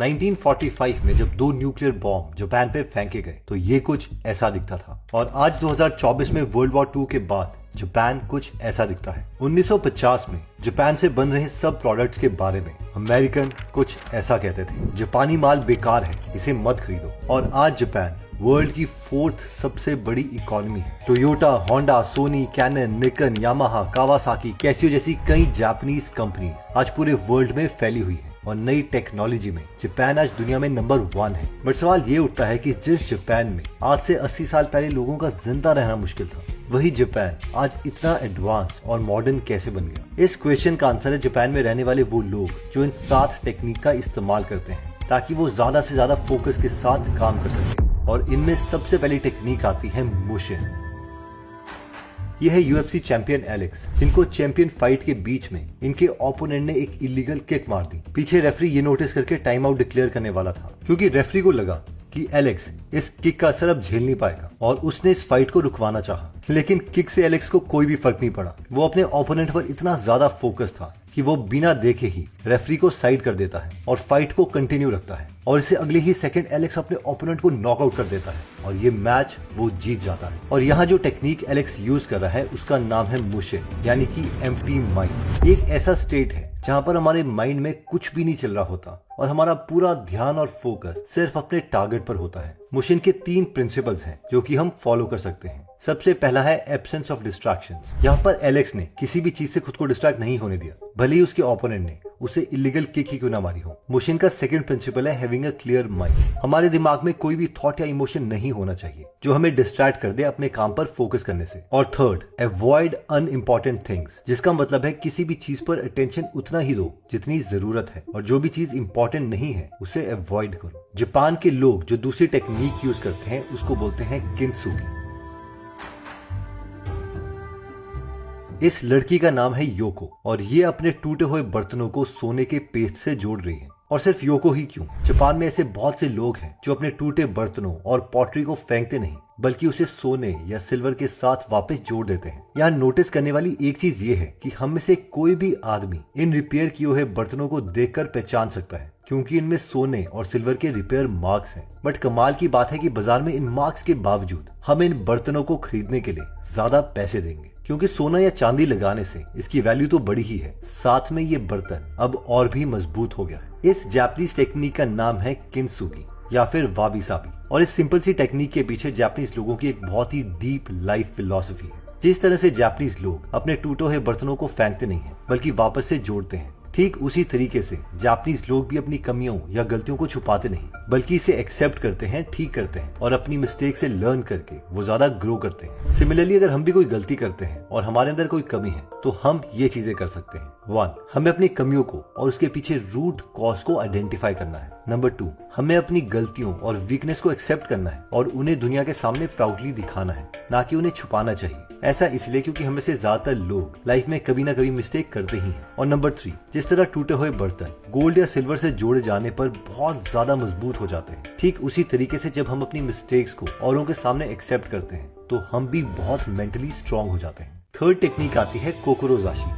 1945 में जब 2 nuclear bomb Japan पे फेंके गए तो ये कुछ ऐसा दिखता था और आज 2024 में वर्ल्ड वॉर 2 के बाद जापान कुछ ऐसा दिखता है। 1950 में जापान से बन रहे सब प्रोडक्ट्स के बारे में अमेरिकन कुछ ऐसा कहते थे, जापानी माल बेकार है, इसे मत खरीदो। और आज जापान वर्ल्ड की 4th सबसे बड़ी इकोनॉमी है। Toyota, Honda, Sony, Canon, Nikon, Yamaha, Kawasaki, Casio जैसी कई जापानीज कंपनीज आज पूरे वर्ल्ड में फैली हुई है और नई टेक्नोलॉजी में जापान आज दुनिया में नंबर 1 है। बट सवाल ये उठता है कि जिस जापान में आज से 80 साल पहले लोगों का जिंदा रहना मुश्किल था, वही जापान आज इतना एडवांस और मॉडर्न कैसे बन गया? इस क्वेश्चन का आंसर है जापान में रहने वाले वो लोग जो इन 7 टेक्निक का इस्तेमाल करते हैं ताकि वो ज्यादा से ज्यादा फोकस के साथ काम कर सके। और इनमें सबसे पहली टेक्निक आती है मुशिन। यह है यूएफसी चैंपियन एलेक्स, जिनको चैंपियन फाइट के बीच में इनके ओपोनेंट ने एक इलीगल किक मार दी। पीछे रेफरी ये नोटिस करके टाइम आउट डिक्लेयर करने वाला था क्योंकि रेफरी को लगा कि एलेक्स इस किक का असर अब झेल नहीं पाएगा और उसने इस फाइट को रुकवाना चाहा। लेकिन किक से एलेक्स को कोई भी फर्क नहीं पड़ा। वो अपने ओपोनेंट पर इतना ज्यादा फोकस था कि वो बिना देखे ही रेफरी को साइड कर देता है और फाइट को कंटिन्यू रखता है और इसे अगले ही सेकंड एलेक्स अपने ओपोनेंट को नॉकआउट कर देता है और ये मैच वो जीत जाता है। और यहाँ जो टेक्निक एलेक्स यूज कर रहा है उसका नाम है मुशिन, यानी कि एम्प्टी माइंड। एक ऐसा स्टेट है जहाँ पर हमारे माइंड में कुछ भी नहीं चल रहा होता और हमारा पूरा ध्यान और फोकस सिर्फ अपने टारगेट पर होता है। मुशिन के 3 प्रिंसिपल्स हैं जो कि हम फॉलो कर सकते हैं। सबसे पहला है एब्सेंस ऑफ डिस्ट्रैक्शंस। यहाँ पर एलेक्स ने किसी भी चीज से खुद को डिस्ट्रैक्ट नहीं होने दिया, भले ही उसके ओपोनेंट ने उसे इलीगल किक ही क्यों ना मारी हो। मुशिन का सेकंड प्रिंसिपल है हैविंग अ क्लियर माइंड। हमारे दिमाग में कोई भी थॉट या इमोशन नहीं होना चाहिए जो हमें डिस्ट्रैक्ट कर दे अपने काम पर फोकस करने से। और थर्ड, अवॉइड अनइम्पोर्टेंट थिंग्स, जिसका मतलब है किसी भी चीज पर अटेंशन उतना ही दो जितनी जरूरत है और जो भी चीज इंपॉर्टेंट नहीं है उसे अवॉइड करो। जापान के लोग जो दूसरी टेक्निक यूज करते हैं उसको बोलते हैं किंत्सुगी। इस लड़की का नाम है योको और ये अपने टूटे हुए बर्तनों को सोने के पेस्ट से जोड़ रही है। और सिर्फ योको ही क्यों, जापान में ऐसे बहुत से लोग हैं जो अपने टूटे बर्तनों और पॉटरी को फेंकते नहीं बल्कि उसे सोने या सिल्वर के साथ वापस जोड़ देते हैं। यहाँ नोटिस करने वाली एक चीज ये है कि हम में से कोई भी आदमी इन रिपेयर किए हुए बर्तनों को देखकर पहचान सकता है क्योंकि इनमें सोने और सिल्वर के रिपेयर मार्क्स हैं। बट कमाल की बात है कि बाजार में इन मार्क्स के बावजूद हम इन बर्तनों को खरीदने के लिए ज्यादा पैसे देंगे क्योंकि सोना या चांदी लगाने से इसकी वैल्यू तो बढ़ी ही है, साथ में ये बर्तन अब और भी मजबूत हो गया है। इस जापानीज टेक्निक का नाम है किंत्सुगी या फिर वाबी साबी। और इस सिंपल सी टेक्निक के पीछे जापानीज लोगों की एक बहुत ही डीप लाइफ फिलॉसफी है। जिस तरह से जापानीज लोग अपने टूटे हुए बर्तनों को फेंकते नहीं है बल्कि वापस से जोड़ते हैं, ठीक उसी तरीके से जापानीज लोग भी अपनी कमियों या गलतियों को छुपाते नहीं बल्कि इसे एक्सेप्ट करते हैं, ठीक करते हैं और अपनी मिस्टेक से लर्न करके वो ज्यादा ग्रो करते हैं। सिमिलरली अगर हम भी कोई गलती करते हैं और हमारे अंदर कोई कमी है तो हम ये चीजें कर सकते हैं। 1, हमें अपनी कमियों को और उसके पीछे रूट कॉज को आइडेंटिफाई करना है। नंबर 2, हमें अपनी गलतियों और वीकनेस को एक्सेप्ट करना है और उन्हें दुनिया के सामने प्राउडली दिखाना है, ना कि उन्हें छुपाना चाहिए। ऐसा इसलिए क्योंकि हमें से ज्यादातर लोग लाइफ में कभी ना कभी मिस्टेक करते ही हैं। और नंबर 3, जिस तरह टूटे हुए बर्तन गोल्ड या सिल्वर से जोड़े जाने पर बहुत ज्यादा मजबूत हो जाते हैं, ठीक उसी तरीके से जब हम अपनी मिस्टेक्स को औरों के सामने एक्सेप्ट करते हैं तो हम भी बहुत मेंटली स्ट्रांग हो जाते हैं। थर्ड टेक्निक आती है कोकुरोजाशी।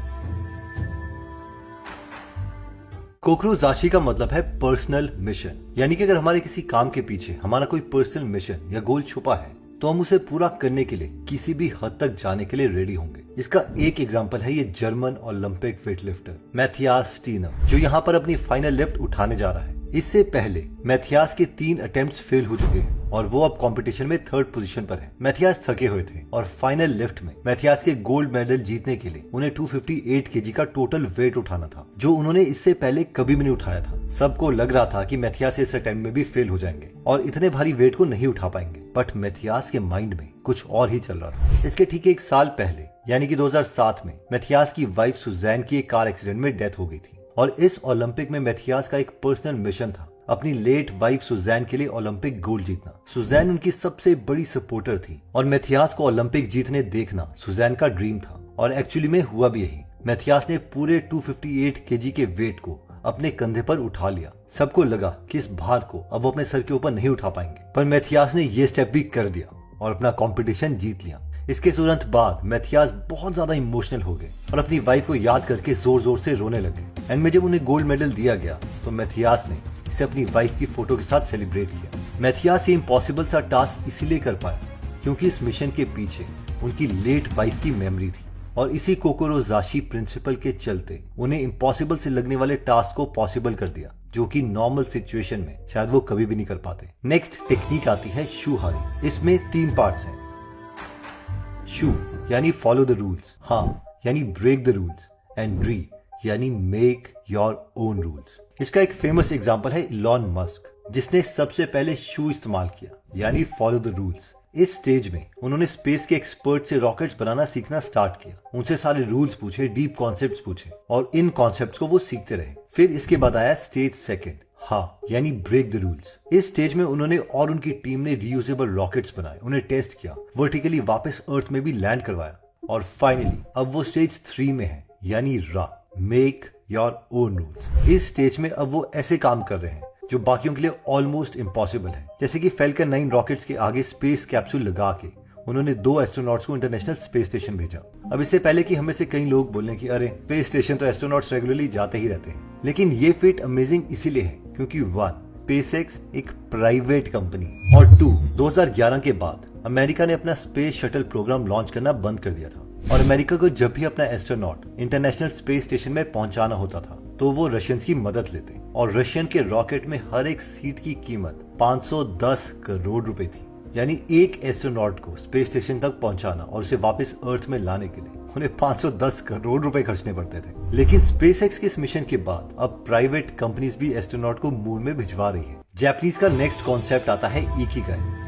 कोकुरोजाशी का मतलब है पर्सनल मिशन, यानी कि अगर हमारे किसी काम के पीछे हमारा कोई पर्सनल मिशन या गोल छुपा है तो हम उसे पूरा करने के लिए किसी भी हद तक जाने के लिए रेडी होंगे। इसका एक एग्जांपल है ये German Olympic weightlifter Mathias Steiner, जो यहाँ पर अपनी फाइनल लिफ्ट उठाने जा रहा है। इससे पहले मैथियास के 3 अटेम्प्ट्स फेल हो चुके हैं और वो अब कंपटीशन में 3rd पोजीशन पर है। मैथियास थके हुए थे और फाइनल लिफ्ट में मैथियास के गोल्ड मेडल जीतने के लिए उन्हें 258 केजी का टोटल वेट उठाना था, जो उन्होंने इससे पहले कभी भी नहीं उठाया था। सबको लग रहा था कि मैथियास इस अटेम्प्ट में भी फेल हो जाएंगे और इतने भारी वेट को नहीं उठा पाएंगे, बट मैथियास के माइंड में कुछ और ही चल रहा था। इसके ठीक 1 साल पहले यानी कि 2007 में मैथियास की वाइफ सुजैन की एक कार एक्सीडेंट में डेथ हो गई थी और इस ओलंपिक में मैथियास का एक पर्सनल मिशन था अपनी लेट वाइफ सुजैन के लिए ओलंपिक गोल्ड जीतना। सुजैन उनकी सबसे बड़ी सपोर्टर थी और मैथियास को ओलंपिक जीतने देखना सुजैन का ड्रीम था और एक्चुअली में हुआ भी यही। मैथियास ने पूरे 258 केजी के वेट को अपने कंधे पर उठा लिया। सबको लगा कि इस भार को अब वो अपने सर के ऊपर नहीं उठा पाएंगे, पर मैथियास ने ये स्टेप भी कर दिया और अपना कंपटीशन जीत लिया। इसके तुरंत बाद मैथियास बहुत ज्यादा इमोशनल हो गए और अपनी वाइफ को याद करके जोर जोर से रोने लगे। एंड में जब उन्हें गोल्ड मेडल दिया गया तो मैथियास ने इसे अपनी वाइफ की फोटो के साथ सेलिब्रेट किया। मैथियास ये इम्पॉसिबल सा टास्क इसीलिए कर पाया क्योंकि इस मिशन के पीछे उनकी लेट वाइफ की मेमोरी थी और इसी कोकोरोजाशी प्रिंसिपल के चलते उन्हें इम्पॉसिबल से लगने वाले टास्क को पॉसिबल कर दिया, जो कि नॉर्मल सिचुएशन में शायद वो कभी भी नहीं कर पाते। नेक्स्ट टेक्निक आती है शू हारी। इसमें 3 पार्ट्स हैं। शू यानी फॉलो द रूल्स, हाँ यानी break the rules, and re यानी मेक योर ओन रूल्स। इसका एक फेमस एग्जांपल है इलॉन मस्क, जिसने सबसे पहले शू इस्तेमाल किया यानी फॉलो द रूल्स। इस स्टेज में उन्होंने स्पेस के एक्सपर्ट से रॉकेट्स बनाना सीखना स्टार्ट किया, उनसे सारे रूल्स पूछे, डीप कॉन्सेप्ट्स पूछे और इन कॉन्सेप्ट्स को वो सीखते रहे। फिर इसके बाद आया स्टेज सेकंड, हाँ यानी ब्रेक द रूल्स। इस स्टेज में उन्होंने और उनकी टीम ने रीयूजेबल रॉकेट्स बनाए, उन्हें टेस्ट किया, वर्टिकली वापस अर्थ में भी लैंड करवाया और फाइनली अब वो स्टेज 3 में है यानी रा, मेक योर ओन रूल्स। इस स्टेज में अब वो ऐसे काम कर रहे हैं जो बाकियों के लिए ऑलमोस्ट इम्पॉसिबल है, जैसे कि फैल्कन 9 रॉकेट्स के आगे स्पेस कैप्सूल लगा के उन्होंने 2 एस्ट्रोनॉट्स को इंटरनेशनल स्पेस स्टेशन भेजा। अब इससे पहले कि हमें से कई लोग बोलें कि अरे स्पेस स्टेशन तो एस्ट्रोनॉट्स रेगुलरली जाते ही रहते हैं, लेकिन ये फीट अमेजिंग इसीलिए है क्योंकि 1 स्पेसएक्स एक प्राइवेट कंपनी और 2 2011 के बाद अमेरिका ने अपना स्पेस शटल प्रोग्राम लॉन्च करना बंद कर दिया था और अमेरिका को जब भी अपना एस्ट्रोनॉट इंटरनेशनल स्पेस स्टेशन में पहुंचाना होता था तो वो रशियंस की मदद लेते और रशियन के रॉकेट में हर एक सीट की कीमत 510 करोड़ रुपए थी। यानी एक एस्ट्रोनॉट को स्पेस स्टेशन तक पहुंचाना और उसे वापस अर्थ में लाने के लिए उन्हें 510 करोड़ रुपए खर्चने पड़ते थे। लेकिन स्पेसएक्स के इस मिशन के बाद अब प्राइवेट कंपनीज भी एस्ट्रोनॉट को मून में भिजवा रही है। जापानीज का नेक्स्ट कॉन्सेप्ट आता है इकिगाई।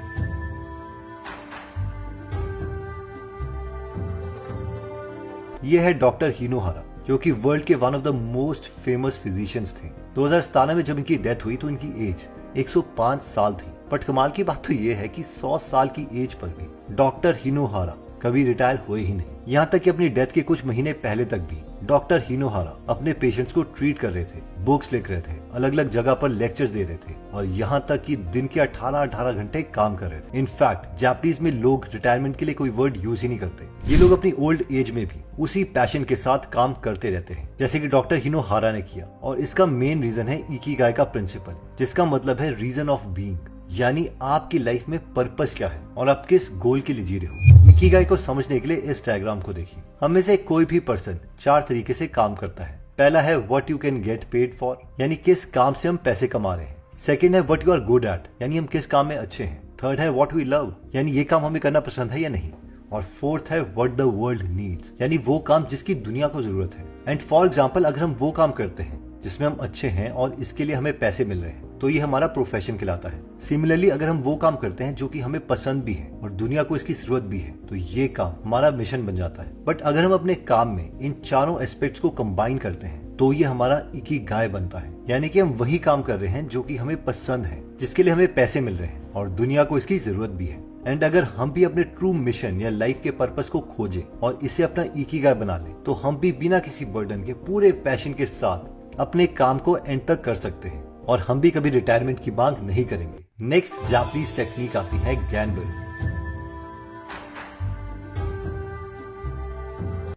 ये है डॉक्टर हिनोहारा, जो कि वर्ल्ड के one of the most famous physicians थे। 2017 में जब इनकी डेथ हुई तो इनकी एज 105 साल थी। बट कमाल की बात तो ये है कि 100 साल की एज पर भी डॉक्टर हिनोहारा कभी रिटायर हुए ही नहीं। यहाँ तक कि अपनी डेथ के कुछ महीने पहले तक भी डॉक्टर हिनोहारा अपने पेशेंट्स को ट्रीट कर रहे थे, बुक्स लिख रहे थे, अलग अलग जगह पर लेक्चर्स दे रहे थे और यहाँ तक कि दिन के 18 घंटे काम कर रहे थे। इनफैक्ट जापानीज में लोग रिटायरमेंट के लिए कोई वर्ड यूज ही नहीं करते। ये लोग अपनी ओल्ड एज में भी उसी पैशन के साथ काम करते रहते हैं, जैसे कि डॉक्टर हिनोहारा ने किया। और इसका मेन रीजन है इकिगाई का प्रिंसिपल, जिसका मतलब है रीजन ऑफ बीइंग, यानी आपकी लाइफ में पर्पस क्या है और आप किस गोल के लिए जी रहे हो। इकिगाई को समझने के लिए इस डायग्राम को देखिए। हम में से कोई भी पर्सन 4 तरीके से काम करता है। पहला है what you can get paid for, यानी किस काम से हम पैसे कमा रहे हैं। सेकंड है what you are good at, यानी हम किस काम में अच्छे हैं। थर्ड है व्हाट वी लव, यानी ये काम हमें करना पसंद है या नहीं। और फोर्थ है व्हाट द वर्ल्ड नीड्स, यानी वो काम जिसकी दुनिया को जरूरत है। एंड फॉर एग्जाम्पल, अगर हम वो काम करते हैं जिसमें हम अच्छे हैं और इसके लिए हमें पैसे मिल रहे हैं तो ये हमारा प्रोफेशन कहलाता है। सिमिलरली, अगर हम वो काम करते हैं जो कि हमें पसंद भी है और दुनिया को इसकी जरूरत भी है तो ये काम हमारा मिशन बन जाता है। बट अगर हम अपने काम में इन चारों एस्पेक्ट्स को कंबाइन करते हैं तो ये हमारा इकिगाई बनता है, यानी कि हम वही काम कर रहे हैं जो कि हमें पसंद है, जिसके लिए हमें पैसे मिल रहे हैं और दुनिया को इसकी जरूरत भी है। एंड अगर हम भी अपने ट्रू मिशन या लाइफ के पर्पस को खोजे और इसे अपना इकिगाई बना ले तो हम भी बिना किसी बर्डन के पूरे पैशन के साथ अपने काम को एंड तक कर सकते हैं और हम भी कभी रिटायरमेंट की मांग नहीं करेंगे। नेक्स्ट जापानीज टेक्निक आती है गैम्बल,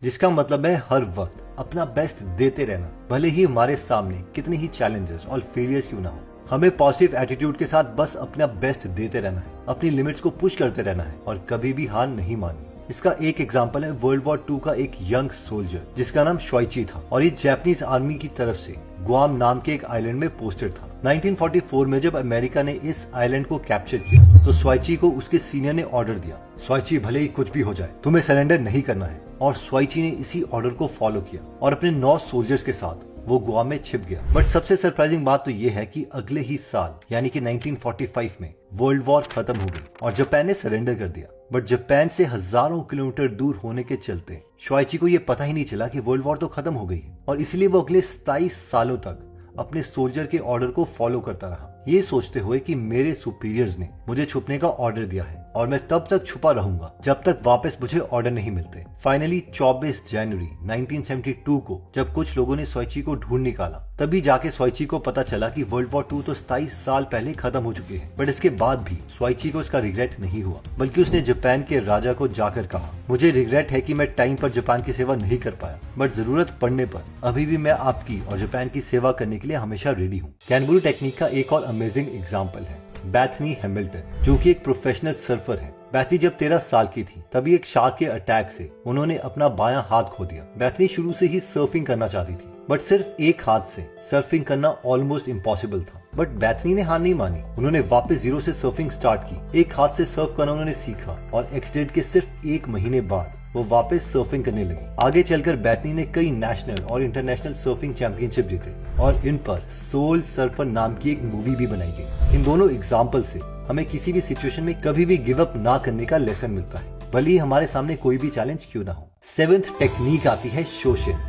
जिसका मतलब है हर वक्त अपना बेस्ट देते रहना, भले ही हमारे सामने कितने ही चैलेंजेस और फेलियर्स क्यों ना हो। हमें पॉजिटिव एटीट्यूड के साथ बस अपना बेस्ट देते रहना है, अपनी लिमिट्स को पुश करते रहना है और कभी भी हार नहीं माननी। इसका एक एग्जांपल है वर्ल्ड वॉर 2 का एक यंग सोल्जर जिसका नाम शोइची था और ये जापानीज आर्मी की तरफ से गुआम नाम के एक आइलैंड में पोस्टेड था। 1944 में जब अमेरिका ने इस आइलैंड को कैप्चर किया तो स्वाइची को उसके सीनियर ने ऑर्डर दिया, स्वाइची भले ही कुछ भी हो जाए तुम्हें सरेंडर नहीं करना है। और स्वाइची ने इसी ऑर्डर को फॉलो किया और अपने 9 सोल्जर्स के साथ वो गुआम में छिप गया। बट सबसे सरप्राइजिंग बात तो ये है कि अगले ही साल यानी कि 1945 में वर्ल्ड वॉर खत्म हो गई और जापान ने सरेंडर कर दिया। बट जापान से हजारों किलोमीटर दूर होने के चलते शोइची को ये पता ही नहीं चला कि वर्ल्ड वॉर तो खत्म हो गई है और इसलिए वो अगले 27 सालों तक अपने सोल्जर के ऑर्डर को फॉलो करता रहा, ये सोचते हुए कि मेरे सुपीरियर्स ने मुझे छुपने का ऑर्डर दिया है और मैं तब तक छुपा रहूंगा जब तक वापस मुझे ऑर्डर नहीं मिलते। फाइनली 24 जनवरी 1972 को जब कुछ लोगों ने सोइची को ढूंढ निकाला, तभी जाके सोइची को पता चला कि वर्ल्ड वॉर 2 तो 27 साल पहले खत्म हो चुके हैं। बट इसके बाद भी सोइची को इसका रिग्रेट नहीं हुआ, बल्कि उसने जापान के राजा को जाकर कहा, मुझे रिग्रेट है कि मैं टाइम पर जापान की सेवा नहीं कर पाया, बट जरूरत पड़ने पर अभी भी मैं आपकी और जापान की सेवा करने के लिए हमेशा रेडी हूँ। कैनबरू टेक्निक का एक और अमेजिंग एग्जाम्पल है बेथनी हैमिल्टन, जो कि एक प्रोफेशनल सर्फर है। बेथनी जब 13 साल की थी तभी एक शार्क के अटैक से उन्होंने अपना बायां हाथ खो दिया। बेथनी शुरू से ही सर्फिंग करना चाहती थी, बट सिर्फ एक हाथ से सर्फिंग करना ऑलमोस्ट इम्पॉसिबल था। बट बेथनी ने हार नहीं मानी, उन्होंने वापस जीरो से सर्फिंग स्टार्ट की। एक हाथ से सर्फ करना उन्होंने सीखा और एक्सीडेंट के सिर्फ 1 महीने बाद वो वापस सर्फिंग करने लगी। आगे चलकर बेथनी ने कई नेशनल और इंटरनेशनल सर्फिंग चैंपियनशिप जीते और इन पर सोल सर्फर नाम की एक मूवी भी बनाई गई। इन दोनों एग्जाम्पल से हमें किसी भी सिचुएशन में कभी भी गिव अप ना करने का लेसन मिलता है, भले ही हमारे सामने कोई भी चैलेंज क्यों ना हो। 7th टेक्निक आती है शोशिन।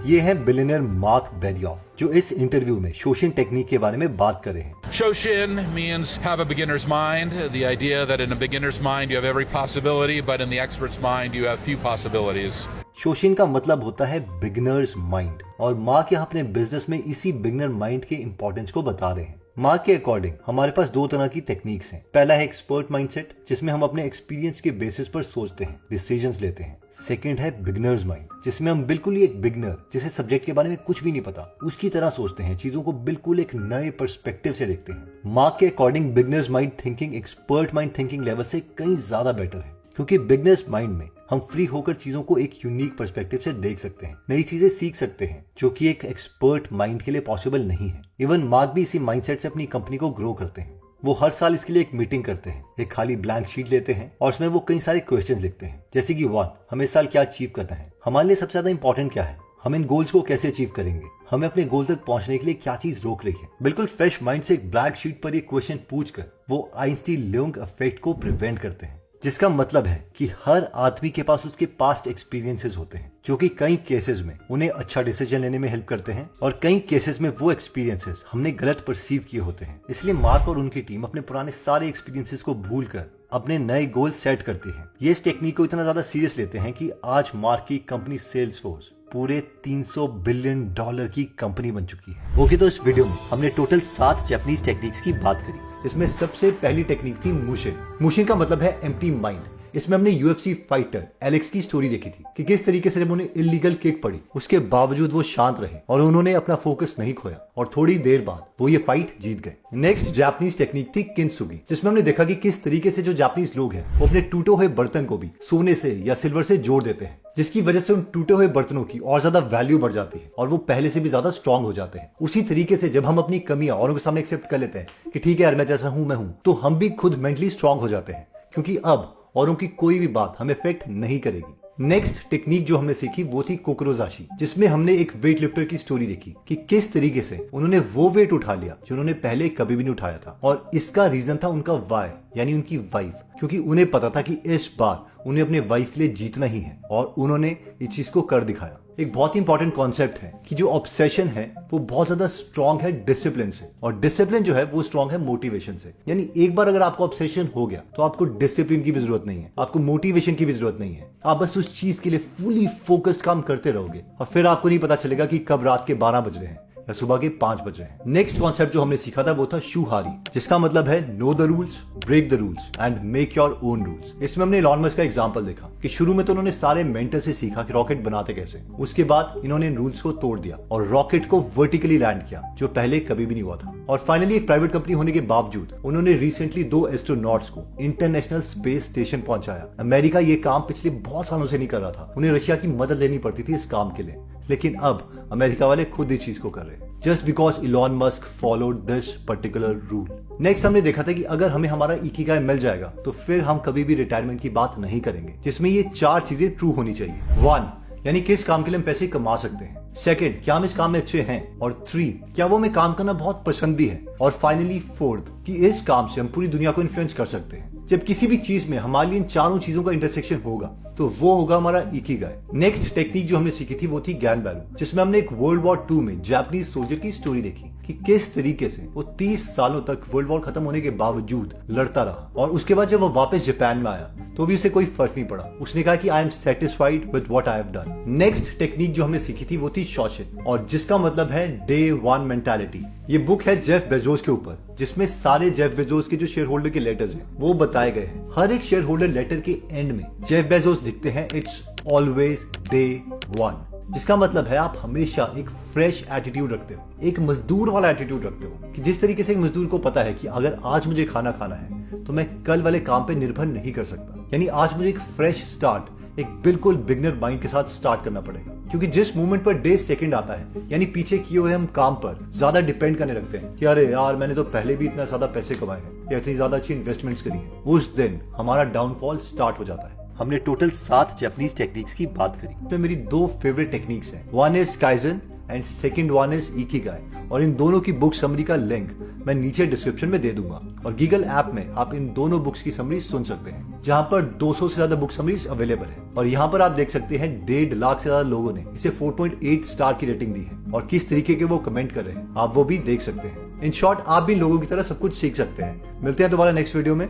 ये है बिलियनर मार्क बेरियॉफ, जो इस इंटरव्यू में शोशिन टेक्निक के बारे में बात कर रहे हैं। Shoshin means have a beginner's mind. The idea that in a beginner's mind you have every possibility, but in the expert's mind you have few possibilities. शोशिन का मतलब होता है बिगिनर्स माइंड, और मार्क यहाँ अपने बिजनेस में इसी बिगिनर माइंड के इंपॉर्टेंस को बता रहे हैं। मार्क के अकॉर्डिंग हमारे पास 2 तरह की टेक्निक्स हैं। पहला है एक्सपर्ट माइंडसेट, जिसमें हम अपने एक्सपीरियंस के बेसिस पर सोचते हैं, डिसीजंस लेते हैं। सेकंड है बिगिनर्स माइंड, जिसमें हम बिल्कुल ही एक बिगिनर जिसे सब्जेक्ट के बारे में कुछ भी नहीं पता उसकी तरह सोचते हैं, चीजों को बिल्कुल एक नए पर्सपेक्टिव से देखते हैं। मार्क के according beginners mind thinking expert mind thinking level से कहीं ज्यादा बेटर है, क्योंकि बिगिनर्स माइंड में हम फ्री होकर चीजों को एक यूनिक पर्सपेक्टिव से देख सकते हैं, नई चीजें सीख सकते हैं, जो कि एक एक्सपर्ट माइंड के लिए पॉसिबल नहीं है। इवन मार्क भी इसी माइंडसेट से अपनी कंपनी को ग्रो करते हैं। वो हर साल इसके लिए एक मीटिंग करते हैं, एक खाली ब्लैंक शीट लेते हैं और उसमें वो कई सारे क्वेश्चंस लिखते हैं, जैसे कि 1 हमें इस साल क्या अचीव करना है, हमारे लिए सबसे ज्यादा इंपॉर्टेंट क्या है, हम इन गोल्स को कैसे अचीव करेंगे, हमें अपने गोल तक पहुंचने के लिए क्या चीज रोक रही है। बिल्कुल फ्रेश माइंड से एक ब्लैंक शीट पर ये क्वेश्चन पूछकर वो आइंस्टीन-ल्यूंग इफेक्ट को प्रिवेंट करते हैं, जिसका मतलब है कि हर आदमी के पास उसके पास्ट एक्सपीरियंसेस होते हैं, जो कि कई केसेस में उन्हें अच्छा डिसीजन लेने में हेल्प करते हैं और कई केसेस में वो एक्सपीरियंसेस हमने गलत परसीव किए होते हैं। इसलिए मार्क और उनकी टीम अपने पुराने सारे एक्सपीरियंसेस को भूलकर अपने नए गोल सेट करती है। ये इस टेक्निक को इतना ज्यादा सीरियस लेते हैं कि आज मार्क की कंपनी सेल्सफोर्स पूरे $300 बिलियन की कंपनी बन चुकी है। ओके, तो इस वीडियो में हमने टोटल 7 जापानीज टेक्निक्स की बात करी। इसमें सबसे पहली टेक्निक थी मुशिन। मुशिन का मतलब है एम्प्टी माइंड। इसमें हमने UFC फाइटर एलेक्स की स्टोरी देखी थी कि किस तरीके से जब उन्हें इलीगल किक पड़ी उसके बावजूद वो शांत रहे और उन्होंने अपना फोकस नहीं खोया और थोड़ी देर बाद वो ये फाइट जीत गए। नेक्स्ट जापानीज टेक्निक थी किंसुगी, जिसमें हमने देखा कि किस तरीके से जो जापानीज लोग हैं वो अपने टूटे हुए बर्तन को भी सोने से या सिल्वर से जोड़ देते हैं, जिसकी वजह से उन टूटे हुए बर्तनों की और ज्यादा वैल्यू बढ़ जाती है और वो पहले से भी ज्यादा स्ट्रांग हो जाते हैं। उसी तरीके से जब हम अपनी कमियां औरों के सामने एक्सेप्ट कर लेते हैं कि ठीक है यार मैं जैसा हूं मैं हूं, तो हम भी खुद मेंटली स्ट्रांग हो जाते हैं, क्योंकि अब औरों की कोई भी बात हमें इफेक्ट नहीं करेगी। नेक्स्ट टेक्निक जो हमने सीखी वो थी कोक्रोजाशी, जिसमें हमने एक वेट लिफ्टर की स्टोरी देखी कि किस तरीके से उन्होंने वो वेट उठा लिया जो उन्होंने पहले कभी भी नहीं उठाया था, और इसका रीजन था उनका वाई, यानी उनकी वाइफ, क्योंकि उन्हें पता था कि इस बार उन्हें अपने वाइफ के लिए जीतना ही है और उन्होंने इस चीज को कर दिखाया। एक बहुत ही इंपॉर्टेंट कॉन्सेप्ट है कि जो ऑब्सेशन है वो बहुत ज्यादा स्ट्रांग है डिसिप्लिन से, और डिसिप्लिन जो है वो स्ट्रांग है मोटिवेशन से। यानी एक बार अगर आपको ऑब्सेशन हो गया तो आपको डिसिप्लिन की भी जरूरत नहीं है, आपको मोटिवेशन की भी जरूरत नहीं है, आप बस उस चीज के लिए फुली फोकस्ड काम करते रहोगे और फिर आपको नहीं पता चलेगा कि कब रात के 12 बज रहे हैं या सुबह के 5 बज रहे हैं। नेक्स्ट कॉन्सेप्ट जो हमने सीखा था वो था शूहारी, जिसका मतलब है know the rules, break the rules and make your own rules. इसमें हमने इलॉन मस्क का एग्जांपल देखा कि शुरू में तो उन्होंने सारे मेंटर से सीखा कि रॉकेट बनाते कैसे, उसके बाद इन्होंने इन रूल्स को तोड़ दिया और रॉकेट को वर्टिकली लैंड किया, जो पहले कभी भी नहीं हुआ था। और फाइनली एक प्राइवेट कंपनी होने के बावजूद उन्होंने रिसेंटली 2 एस्ट्रोनॉट्स को इंटरनेशनल स्पेस स्टेशन पहुंचाया। अमेरिका ये काम पिछले बहुत सालों से नहीं कर रहा था, उन्हें रशिया की मदद लेनी पड़ती थी इस काम के लिए, लेकिन अब अमेरिका वाले खुद इस चीज को कर रहे हैं, just because Elon Musk followed this particular rule. Next हमने देखा था कि अगर हमें हमारा इकिगाई मिल जाएगा तो फिर हम कभी भी रिटायरमेंट की बात नहीं करेंगे, जिसमें ये 4 चीजें ट्रू होनी चाहिए। 1, यानी किस काम के लिए हम पैसे कमा सकते हैं। 2, क्या हम इस काम में अच्छे हैं। और 3, क्या वो हमें काम करना बहुत पसंद भी है। और फाइनली 4, कि इस काम से हम पूरी दुनिया को इन्फ्लुएंस कर सकते हैं। जब किसी भी चीज में हमारे लिए इन चारों चीजों का इंटरसेक्शन होगा तो वो होगा हमारा इकिगाई। नेक्स्ट टेक्निक जो हमने सीखी थी वो थी गैन बैरू, जिसमें हमने एक वर्ल्ड वॉर 2 में जापानीज सोल्जर की स्टोरी देखी कि किस तरीके से वो 30 सालों तक वर्ल्ड वॉर खत्म होने के बावजूद लड़ता रहा, और उसके बाद जब वो वापस जापान में आया तो भी उसे कोई फर्क नहीं पड़ा। उसने कहा कि I am satisfied with what I have done. Next technique जो हमने सीखी थी वो थी शॉशिन, और जिसका मतलब है डे वन मेंटालिटी। ये बुक है जेफ बेजोस के ऊपर, जिसमें सारे जेफ बेजोस के जो शेयर होल्डर के लेटर्स हैं वो बताए गए हैं। हर एक शेयर होल्डर लेटर के एंड में जेफ बेजोस लिखते हैं इट्स ऑलवेज डे वन, जिसका मतलब है आप हमेशा एक फ्रेश एटीट्यूड रखते हो, एक मजदूर वाला एटीट्यूड रखते हो, कि जिस तरीके से एक मजदूर को पता है कि अगर आज मुझे खाना खाना है तो मैं कल वाले काम पे निर्भर नहीं कर सकता। यानी आज मुझे एक फ्रेश स्टार्ट, एक बिल्कुल बिगनर माइंड के साथ स्टार्ट करना पड़ेगा, क्योंकि जिस मोमेंट पर डे सेकंड आता है, यानी पीछे किए हुए हम काम पर ज्यादा डिपेंड करने लगते हैं कि अरे यार मैंने तो पहले भी इतना ज्यादा पैसे कमाए हैं या इतनी ज्यादा अच्छी इन्वेस्टमेंट्स करी है, उस दिन हमारा डाउनफॉल स्टार्ट हो जाता है। हमने टोटल 7 जापानीज टेक्निक्स की बात करी। इसमें मेरी 2 फेवरेट टेक्निक्स हैं, one is kaizen and second one is Ikigai, और इन दोनों की बुक समरी का लिंक मैं नीचे डिस्क्रिप्शन में दे दूंगा, और गीगल ऐप में आप इन दोनों बुक्स की समरी सुन सकते हैं, जहां पर 200 से ज्यादा बुक समरीज अवेलेबल है। और यहाँ पर आप देख सकते हैं 1.5 लाख से ज्यादा लोगों ने इसे 4.8 स्टार की रेटिंग दी है, और किस तरीके के वो कमेंट कर रहे हैं आप वो भी देख सकते हैं। इन शॉर्ट आप भी लोगों की तरह सब कुछ सीख सकते हैं। मिलते हैं दोबारा नेक्स्ट वीडियो में।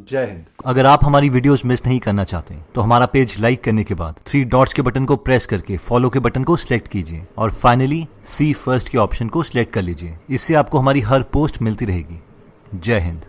जय हिंद। अगर आप हमारी वीडियोस मिस नहीं करना चाहते तो हमारा पेज लाइक करने के बाद 3 डॉट्स के बटन को प्रेस करके फॉलो के बटन को सिलेक्ट कीजिए, और फाइनली सी फर्स्ट के ऑप्शन को सिलेक्ट कर लीजिए। इससे आपको हमारी हर पोस्ट मिलती रहेगी। जय हिंद।